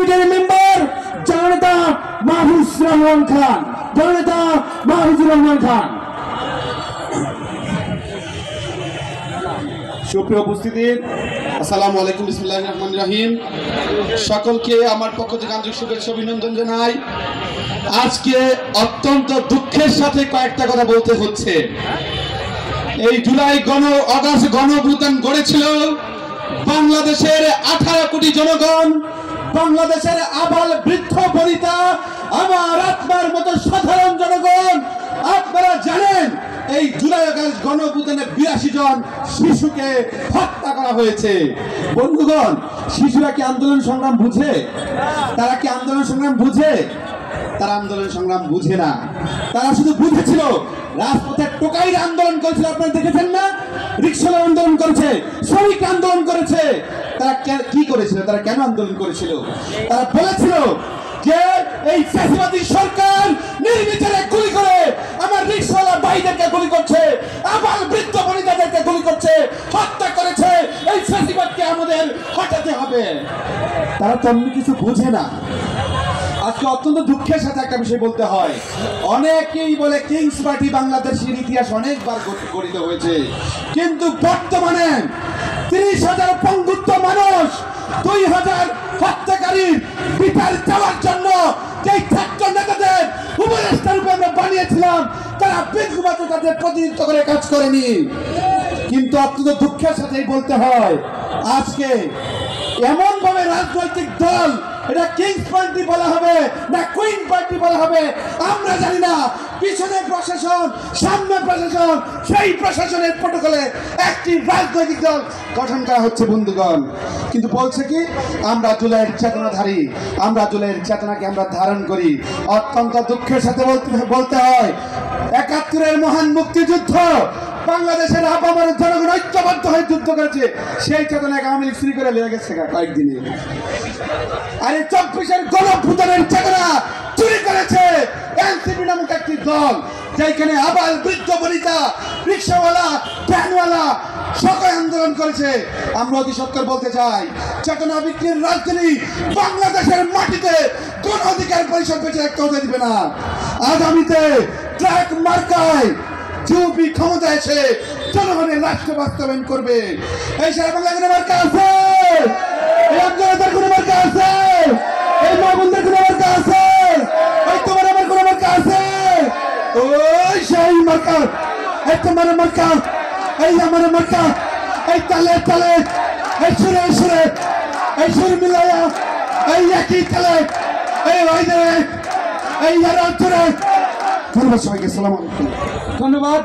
Member জননেতা মাহফুজুর রহমান খান, জননেতা মাহফুজুর রহমান খান। সুপ্রিয় উপস্থিতি, আসসালামু আলাইকুম, বিসমিল্লাহির রহমানির রহিম। সকলকে আমার পক্ষ থেকে আন্তরিক শুভেচ্ছা অভিনন্দন জানাই। আজকে অত্যন্ত দুঃখের সাথে কয়েকটা কথা বলতে হচ্ছে। এই জুলাই আগস্ট গণঅভ্যুত্থান গড়েছিল বাংলাদেশের 18 কোটি জনগণ, বাংলাদেশের আবাল বৃদ্ধ বনিতা, আমার আপনার মতো সাধারণ জনগণ। আপনারা জানেন এই জুলাই আগস্ট গণঅভ্যুত্থানে 82 জন শিশুকে হত্যা করা হয়েছে। বন্ধুগণ, শিশুরা কি আন্দোলন সংগ্রাম বুঝে? তারা কি আন্দোলন সংগ্রাম বুঝে? তারা আন্দোলন সংগ্রাম বুঝে না। তারা শুধু বুঝেছিল রাজপথে টোকাইরা আন্দোলন করেছিল। আপনারা দেখেছেন না? রিকশা আন্দোলন করেছে, শ্রমিক আন্দোলন করেছে। তারা কি করেছিল? তারা কেন আন্দোলন করেছিল? তারা বলেছিল যে এই ফ্যাসিবাদী সরকার নির্বিচারে গুলি করে আমার রিকশাওয়ালা ভাইদেরকে গুলি করছে, আবার বৃদ্ধ বনিতাদেরকে গুলি করছে, হত্যা করেছে। এই ফ্যাসিবাদকে আমাদের হটাতে হবে। তারা তেমনি কিছু বুঝে না। আজকে অত্যন্ত দুঃখের সাথে একটা বিষয় বলতে হয়, অনেকেই বলে কিংস পার্টি বাংলাদেশের ইতিহাস অনেকবার গঠিত হয়েছে, কিন্তু বর্তমানে 30,000 পঙ্গুত্ব মানুষ, 2,000 হত্যাকারীর বিচার চাওয়ার জন্য যে ছাত্র নেতাদের উপদেষ্টা রূপে আমরা বানিয়েছিলাম, তারা বিন্দুমাত্র তাদের প্রতিনিধিত্ব করে কাজ করেনি। কিন্তু অত্যন্ত দুঃখের সাথেই বলতে হয়, আজকে এমন ভাবে রাজনৈতিক দল, এটা কিংস পার্টি বলা হবে না কুইন পার্টি বলা হবে আমরা জানি না, পিছনে প্রশাসন, সামনে প্রশাসন, সেই প্রশাসনের প্রটোকলে একটি রাজনৈতিক দল গঠন করা হচ্ছে বন্ধুগণ। কিন্তু বলছে কি, আমরা জুলাইয়ের চেতনাধারী, আমরা জুলাইয়ের চেতনাকে আমরা ধারণ করি। অত্যন্ত দুঃখের সাথে বলতে হয়, 71-এর মহান মুক্তিযুদ্ধ বাংলাদেশের আপামর জনগণ ঐক্যবদ্ধ হয়ে যুদ্ধ করেছে, সেই চেতনাকে আওয়ামী লীগ চুরি করে লেগে গেছে কয়েকদিনে। আর এই 24-এর গণঅভ্যুত্থানের চেতনা চুরি করেছে এনসিপি নামক একটি দল, যেখানে আবাল বৃদ্ধ বনিতা, রিক্সাওয়ালা, ভ্যানওয়ালা সকলে আন্দোলন করেছে। আমরা অতি সত্তর বলতে চাই, চেতনা বিক্রির রাজধানী বাংলাদেশের মাটিতে কোন অধিকার পরিষদ বেঁচে রাখতে হতে দিবে না। আগামীতে ট্রাক মার্কায় ইউপি ক্ষমতা এসে জনগণের রাষ্ট্র বাস্তবায়ন করবে। এই সারা বাংলা কোনো মার্কা আছে? এই আন্দোলনের কোনো মার্কা আছে? এই মামুনদের কোনো মার্কা আছে? এই তোমার আমার কোনো মার্কা আছে? ওই সেই মার্কা, এই তোমার মার্কা, এই আমার মার্কা, এই তালে তালে, এই সুরে সুরে, এই সুর মিলাইয়া, এই একই তালে, এই ওইদে, এই অঞ্চলে। ধন্যবাদ সবাইকে, আসসালামু আলাইকুম। ধন্যবাদ।